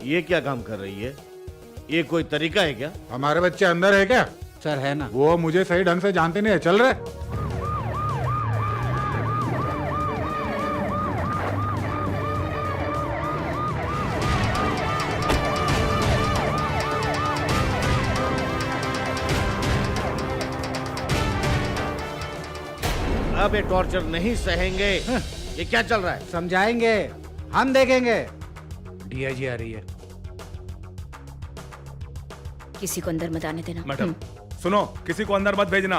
ये क्या काम कर रही है? ये कोई तरीका है क्या? हमारे बच्चे अंदर है क्या? सर है ना। वो मुझे सही ढंग से जानते नहीं है, चल रहे। अब ये टॉर्चर नहीं सहेंगे। ये क्या चल रहा है? समझाएंगे, हम देखेंगे। डीआईजी आ रही है। किसी को अंदर मत आने देना। मैडम सुनो, किसी को अंदर मत भेजना,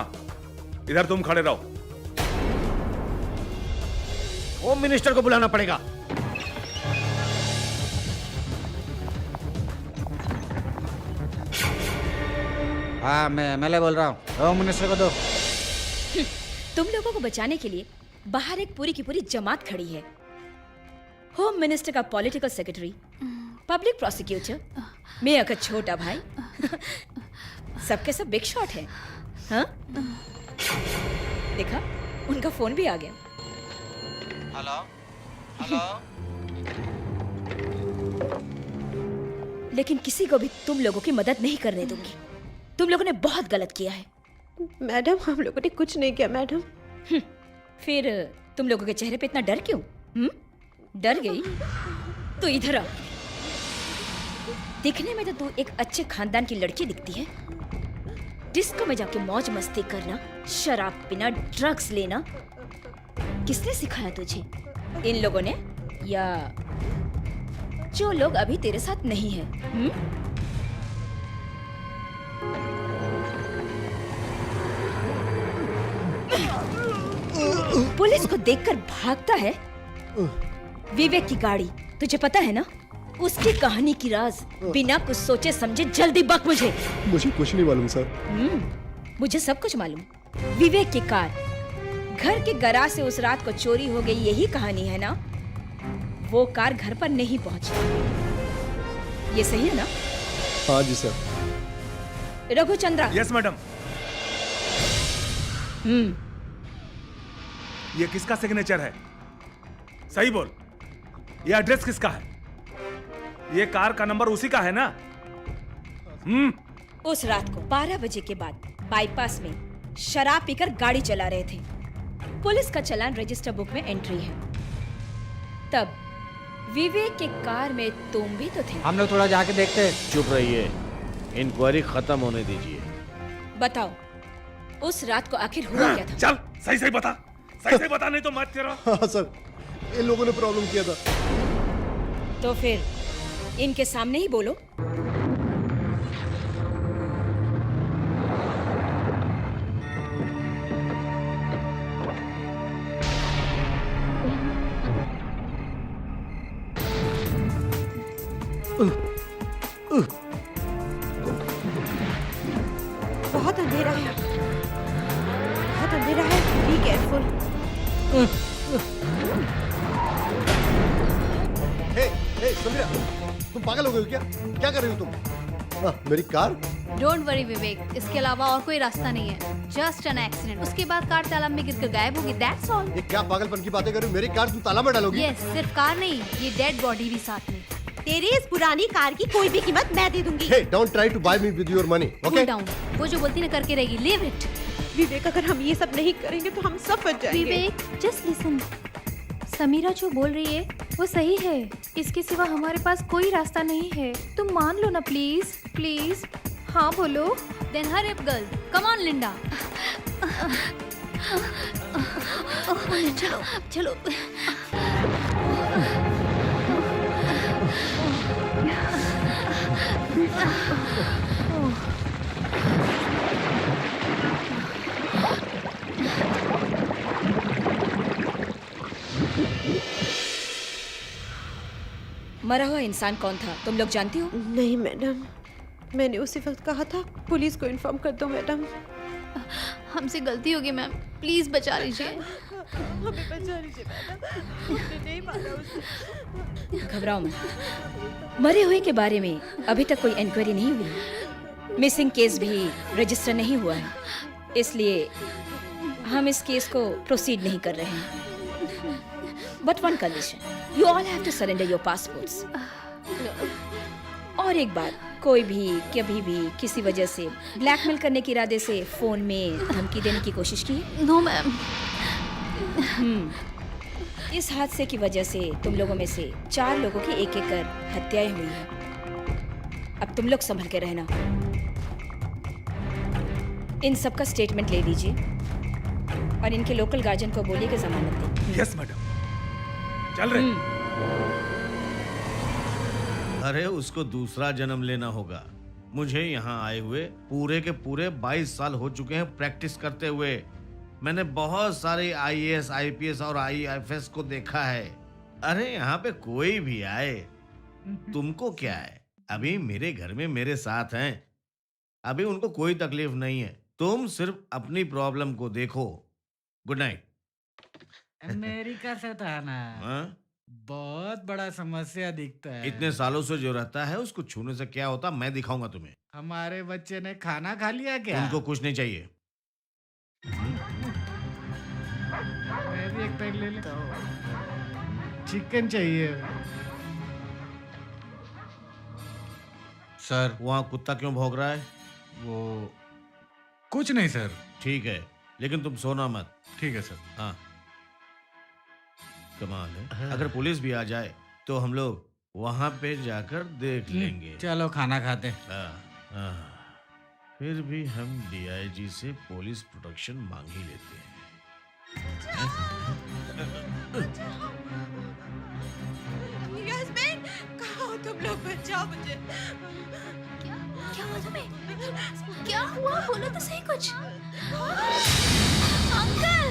इधर तुम खड़े रहो। होम मिनिस्टर को बुलाना पड़ेगा। हाँ, मैं एमएलए बोल रहा हूँ। होम मिनिस्टर को दो। तुम लोगों को बचाने के लिए बाहर एक पूरी की पूरी जमात खड़ी है। होम मिनिस्टर का political secretary, public prosecutor, mayor का छोटा भाई, सबके सब बिग शॉट है। हाँ? देखा, उनका फोन भी आ गया। Hello hello. लेकिन किसी को भी तुम लोगों की मदद नहीं करने दूंगी। तुम लोगों ने बहुत गलत किया है। मैडम, हम लोगों ने कुछ नहीं किया मैडम। फिर तुम लोगों के चेहरे पे इतना डर क्यों? डर गई? तो इधर आ। दिखने में तो तू एक अच्छे खानदान की लड़की दिखती है। डिस्को में जाके मौज मस्ती करना, शराब पीना, ड्रग्स लेना किसने सिखाया तुझे? इन लोगों ने, या जो लोग अभी तेरे साथ नहीं हैं? पुलिस को देखकर भागता है। विवेक की गाड़ी, तुझे पता है ना? उसकी कहानी की राज बिना कुछ सोचे समझे जल्दी बक मुझे। मुझे कुछ नहीं मालूम सर। मुझे सब कुछ मालूम। विवेक की कार घर के गराज से उस रात को चोरी हो गई, यही कहानी है ना? वो कार घर पर नहीं पहुंची। ये सही है ना? हाँ जी सर। रघुचंद्रा। Yes madam. ये किसका सिग्नेचर है? सही बोल, ये एड्रेस किसका है? ये कार का नंबर उसी का है ना? उस रात को 12 बजे के बाद बाईपास में शराब पीकर गाड़ी चला रहे थे। पुलिस का चालान रजिस्टर बुक में एंट्री है। तब विवेक के कार में तुम भी तो थे। हम लोग थोड़ा जाके देखते हैं। चुप रहिए, इंक्वायरी खत्म होने दीजिए। बताओ, उस रात को आखिर हुआ क्या था? चल सही सही बता, सही सही बता, नहीं तो मत करो। हाँ सर, इन लोगों ने प्रॉब्लम किया था। तो फिर इनके सामने ही बोलो। बहुत अंधेरा है, बहुत अंधेरा है। Be careful. हे समीरा, तुम पागल हो गए हो क्या? क्या कर रही हो तुम? मेरी कार? डोंट वरी विवेक, इसके अलावा और कोई रास्ता नहीं है। Just an accident. उसके बाद कार तालाब में गिरकर गायब होगी। That's all. ये क्या पागलपन की बातें कर रही हो? मेरी कार तुम ताला में डालोगी? यस, सिर्फ कार नहीं, ये डेड बॉडी भी साथ में। तेरी इस पुरानी कार की कोई भी कीमत मैं दे दूंगी। Hey, don't try to buy me with your money, okay? Cool down. वो जो बोलती ना करके रहेगी। Leave it. विवेक, अगर हम ये सब नहीं करेंगे तो हम सब बच जाएंगे। विवेक, जस्ट लिसन। समीरा जो बोल रही है वो सही है। इसके सिवा हमारे पास कोई रास्ता नहीं है। तुम मान लो ना प्लीज, प्लीज। हाँ बोलो। Then hurry up girl, come on Linda. चलो चलो। मरा हुआ इंसान कौन था, तुम लोग जानती हो? नहीं मैडम, मैंने उसी वक्त कहा था पुलिस को इन्फॉर्म कर दो। मैडम, हमसे गलती होगी मैम, प्लीज बचा लीजिए। हमें बचा लीजिए मैडम, हमने नहीं मारा उसे। घबराओ मत। मरे हुए के बारे में अभी तक कोई इंक्वायरी नहीं हुई। मिसिंग केस भी रजिस्टर नहीं हुआ है, इसलिए हम इस केस को प्रोसीड नहीं कर रहे हैं। But one condition, you all have to surrender your passports. और एक बात, कोई भी कभी भी किसी वजह से ब्लैकमेल करने के इरादे से फोन में धमकी देने की कोशिश की है? No ma'am. इस हादसे की वजह से तुम लोगों में से 4 लोगों की एक एक कर हत्याएं हुई हैं। अब तुम लोग संभल के रहना। इन सब का स्टेटमेंट ले लीजिए और इनके लोकल गार्जियन को बोलिए कि जमानत दें। यस मैडम, चल रहे। अरे उसको दूसरा जन्म लेना होगा। मुझे यहाँ आए हुए पूरे के पूरे 22 साल हो चुके हैं प्रैक्टिस करते हुए। मैंने बहुत सारे आईएएस, आईपीएस और आईएफएस को देखा है। अरे यहाँ पे कोई भी आए, तुमको क्या है? अभी मेरे घर में मेरे साथ हैं, अभी उनको कोई तकलीफ नहीं है। तुम सिर्फ अपनी प्रॉब्लम को देखो। Good night. अमेरिका से था ना, हाँ? बहुत बड़ा समस्या दिखता है। इतने सालों से जो रहता है उसको छूने से क्या होता, मैं दिखाऊंगा तुम्हें। हमारे बच्चे ने खाना खा लिया क्या? उनको कुछ नहीं चाहिए। मैं भी एक पैक ले लेता हूँ। चिकन चाहिए। सर, वहाँ कुत्ता क्यों भौंक रहा है? वो कुछ नहीं सर। ठीक है, लेकिन तुम सोना मत। ठीक है सर। हाँ, कमाल है। अगर पुलिस भी आ जाए तो हम लोग वहां पे जाकर देख लेंगे। चलो खाना खाते हैं। हाँ, फिर भी हम डीआईजी से पुलिस प्रोटेक्शन मांग ही लेते हैं। यास्मीन, कहाँ हो तुम लोग? बचाओ मुझे। क्या हुआ तुम्हें? क्या हुआ? बोलो तो सही कुछ। अंकल!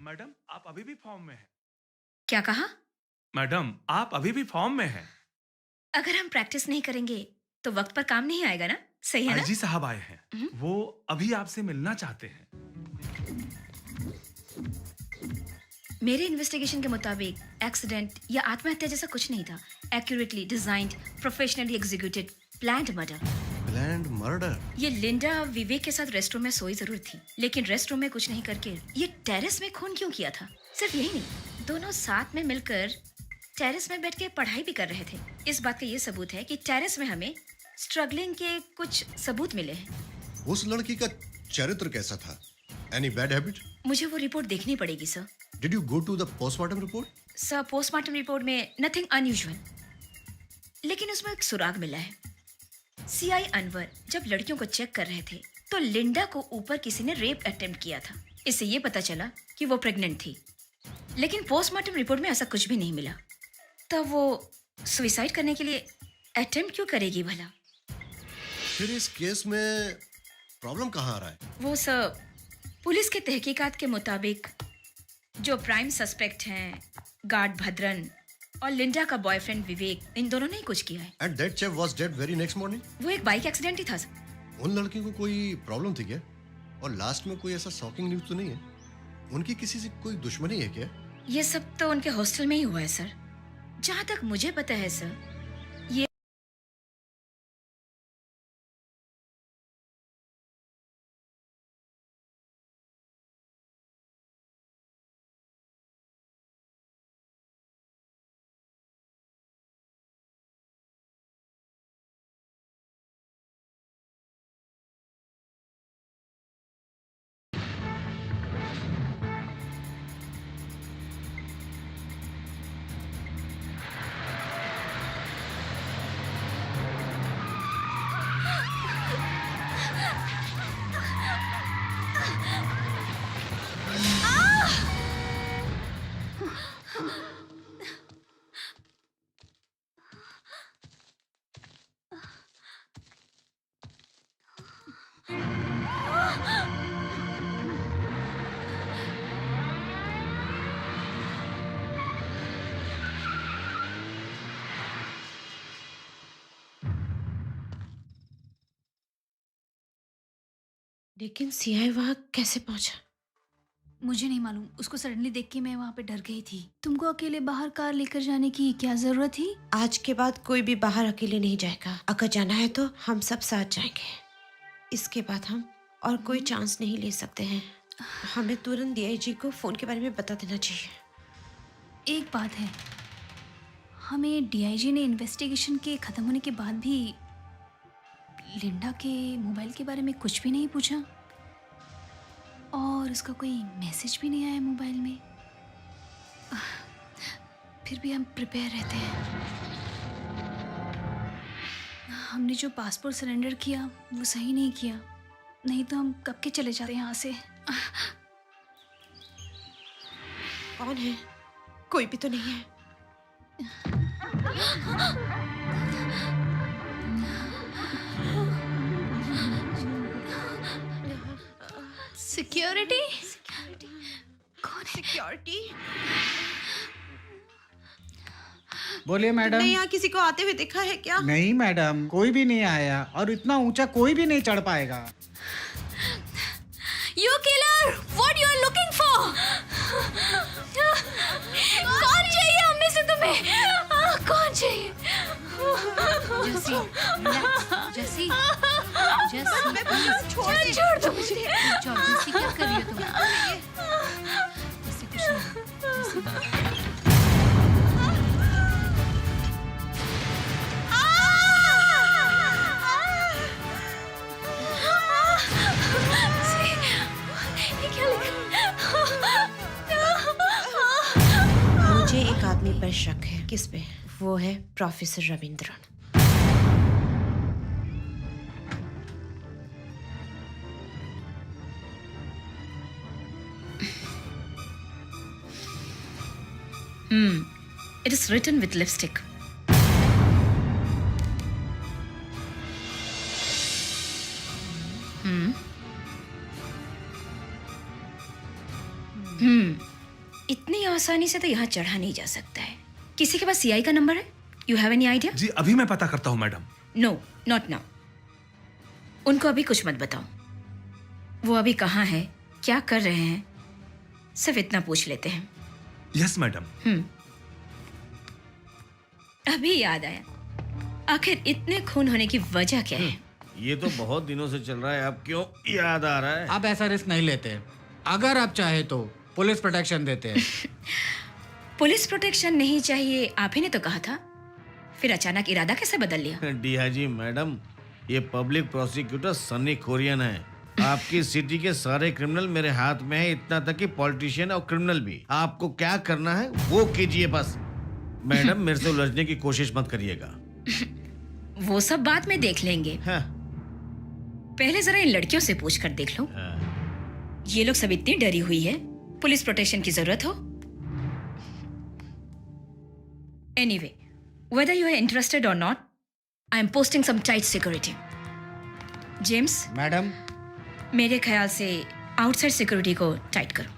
मैडम, आप अभी भी फॉर्म में हैं। क्या कहा? मैडम, आप अभी भी फॉर्म में हैं। अगर हम प्रैक्टिस नहीं करेंगे तो वक्त पर काम नहीं आएगा ना? सही है ना? आईजी साहब आए हैं, वो अभी आपसे मिलना चाहते हैं। मेरे इन्वेस्टिगेशन के मुताबिक एक्सीडेंट या आत्महत्या जैसा कुछ नहीं था। Accurately designed, professionally executed, planned murder. Planned murder? ये लिंडा विवेक के साथ रेस्टरूम में सोई जरूर थी, लेकिन रेस्टरूम में कुछ नहीं करके ये टेरेस में खून क्यों किया था? सिर्फ यही नहीं, दोनों साथ में मिलकर टेरेस में बैठ के पढ़ाई भी कर रहे थे। इस बात का ये सबूत है कि टेरेस में हमें स्ट्रगलिंग के कुछ सबूत मिले हैं। उस लड़की का चरित्र कैसा था? Any bad habit? मुझे वो रिपोर्ट देखनी पड़ेगी sir. Did you go to the postmortem report? Sir, postmortem report में नथिंग अनयूजुअल, लेकिन उसमें एक सुराग मिला है। सीआई अनवर जब लड़कियों को चेक कर रहे थे तो लिंडा को ऊपर किसी ने रेप अटेम्प्ट किया था। इससे ये पता चला कि वो प्रेग्नेंट थी, लेकिन पोस्टमार्टम रिपोर्ट में ऐसा कुछ भी नहीं मिला। तब वो सुसाइड करने के लिए अटेम्प्ट क्यों करेगी भला? फिर इस केस में प्रॉब्लम कहाँ आ रहा है? वो सर, पुलिस के तहकीकात के मुताबिक जो प्राइम सस्पेक्ट हैं गार्ड भद्रन और लिंडा का बॉयफ्रेंड विवेक, इन दोनों ने ही कुछ किया है। And that chap was dead very next morning? वो एक बाइक एक्सीडेंट ही था सर। उन लड़कियों को कोई प्रॉब्लम थी क्या? और लास्ट में कोई ऐसा शॉकिंग न्यूज़ तो नहीं है? उनकी किसी से कोई दुश्मनी है क्या? ये सब तो उनके हॉस्टल में ही हुआ है सर, जहाँ तक मुझे पता है सर। ये लेकिन सीआई वहां कैसे पहुंचा? मुझे नहीं मालूम, उसको सडनली देख के मैं वहाँ पे डर गई थी। तुमको अकेले बाहर कार लेकर जाने की क्या जरूरत थी? आज के बाद कोई भी बाहर अकेले नहीं जाएगा। अगर जाना है तो हम सब साथ जाएंगे। इसके बाद हम और कोई चांस नहीं ले सकते हैं। हमें तुरंत डीआईजी को फोन के बारे में बता देना चाहिए। एक बात है, हमें डीआईजी ने इन्वेस्टिगेशन के ख़त्म होने के बाद भी लिंडा के मोबाइल के बारे में कुछ भी नहीं पूछा और उसका कोई मैसेज भी नहीं आया मोबाइल में। फिर भी हम प्रिपेयर रहते हैं। हमने जो पासपोर्ट सरेंडर किया वो सही नहीं किया, नहीं तो हम कब के चले जाते यहाँ से। कौन है? कोई भी तो नहीं है। सिक्योरिटी? कौन है? सिक्योरिटी? बोलिए मैडम। तुमने यहाँ किसी को आते हुए देखा है क्या? नहीं मैडम, कोई भी नहीं आया और इतना ऊंचा कोई भी नहीं चढ़ पाएगा। You killer! What you are looking for? कौन चाहिए हमें से तुम्हें? कौन चाहिए? जसी, relax, जसी, छोड़ दो मुझे। जाओ, जसी क्या कर रही हो तुम? जसी कुछ नहीं, जसी। मुझे एक आदमी पर शक है। किस पे? वो है professor Ravindran. It is written with lipstick. इतनी आसानी से तो यहाँ चढ़ा नहीं जा सकता है। किसी के पास सीआई का नंबर है? You have any idea? जी अभी मैं पता करता हूँ मैडम। No, not now. उनको अभी कुछ मत बताओ। वो अभी कहाँ है, क्या कर रहे हैं, सिर्फ इतना पूछ लेते हैं। Yes madam. अभी याद आया, आखिर इतने खून होने की वजह क्या है? ये तो बहुत दिनों से चल रहा है, अब क्यों याद आ रहा है? आप ऐसा रिस्क नहीं लेते। अगर आप चाहे तो पुलिस प्रोटेक्शन देते हैं। पुलिस प्रोटेक्शन नहीं चाहिए, आप ही ने तो कहा था। फिर अचानक इरादा कैसे बदल लिया? डीआईजी मैडम, ये पब्लिक प्रोसिक्यूटर सनी खोरियन है। आपकी सिटी के सारे क्रिमिनल मेरे हाथ में है, इतना तक कि पॉलिटिशियन और क्रिमिनल भी। आपको क्या करना है वो कीजिए बस। मैडम मेरे से उलझने की कोशिश मत करिएगा। वो सब बाद में देख लेंगे। हाँ, पहले जरा इन लड़कियों से पूछ कर देख लो। हाँ। ये लोग सब इतनी डरी हुई है, पुलिस प्रोटेक्शन की जरूरत हो? Anyway, whether you are interested or not, I am posting some tight security. James, madam, मेरे ख्याल से आउटसाइड सिक्योरिटी को टाइट करो।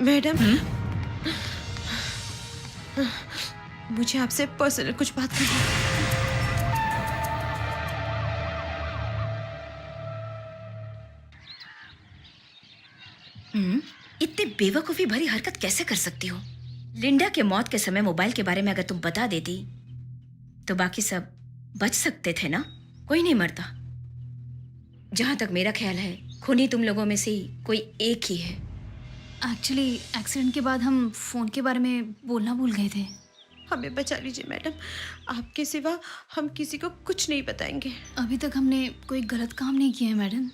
मैडम, मुझे आपसे पर्सनल कुछ बात करनी है। इतनी बेवकूफी भरी हरकत कैसे कर सकती हो? लिंडा के मौत के समय मोबाइल के बारे में अगर तुम बता देती तो बाकी सब बच सकते थे ना? कोई नहीं मरता। जहां तक मेरा ख्याल है, खूनी तुम लोगों में से ही कोई एक ही है। एक्चुअली एक्सीडेंट के बाद हम फ़ोन के बारे में बोलना भूल गए थे। हमें बचा लीजिए मैडम, आपके सिवा हम किसी को कुछ नहीं बताएंगे। अभी तक हमने कोई गलत काम नहीं किया है मैडम।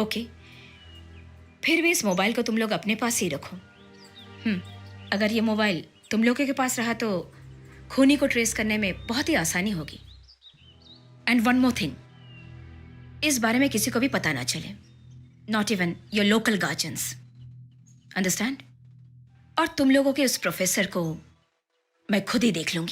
ओके, फिर भी इस मोबाइल को तुम लोग अपने पास ही रखो। अगर ये मोबाइल तुम लोगों के पास रहा तो खूनी को ट्रेस करने में बहुत ही आसानी होगी। एंड वन मोर थिंग, इस बारे में किसी को भी पता ना चले, not even your local guardians, understand? और तुम लोगों के उस प्रोफेसर को मैं खुद ही देख लूंगी।